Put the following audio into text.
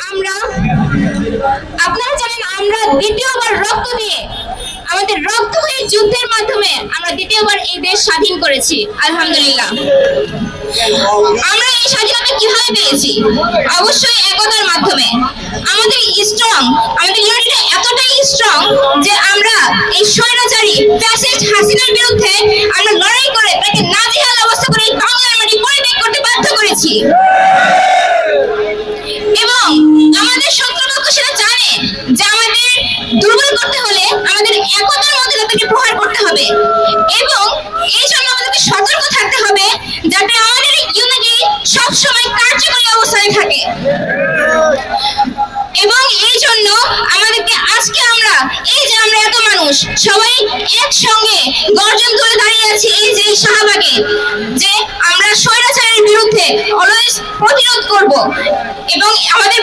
আমরা আপনারা জানেন আমরা দ্বিতীয়বার রক্ত দিয়ে আমাদের রক্তহীন যুদ্ধের মাধ্যমে আমরা দ্বিতীয়বার এই দেশ স্বাধীন করেছি আলহামদুলিল্লাহ। আমরা এই স্বাধীনতা কিভাবে পেয়েছি? অবশ্যই একতার মাধ্যমে। আমাদের ইউনিটিটা এতটাই স্ট্রং যে আমরা এই স্বৈরাচারী ফ্যাসিস্ট হাসিনার বিরুদ্ধে আমরা লড়াই করে তাকে নাজেহাল অবস্থা করে এই বাংলার মাটি পরিত্যাগ করতে বাধ্য করেছি। এবং আমাদের শত্রুপক্ষ সেটা জানে যে আমাদের দুর্বল করতে হলে আমাদের একতার মধ্যে তাদেরকে প্রহার করতে হবে এবং এই জন্য আমাদেরকে সতর্ক থাকতে হবে যাতে আমাদের ইউনিটি সবসময় কার্যকরী অবস্থায় থাকে। এবং এই জন্য আমাদেরকে আজকে আমরা এই যে আমরা এত মানুষ সবাই একসঙ্গে গর্জন করে দাঁড়িয়ে আছি এই যে শাহবাগে, যে আমরা স্বৈরাচারের বিরুদ্ধে অলওয়েজ প্রতিরোধ করব এবং আমাদের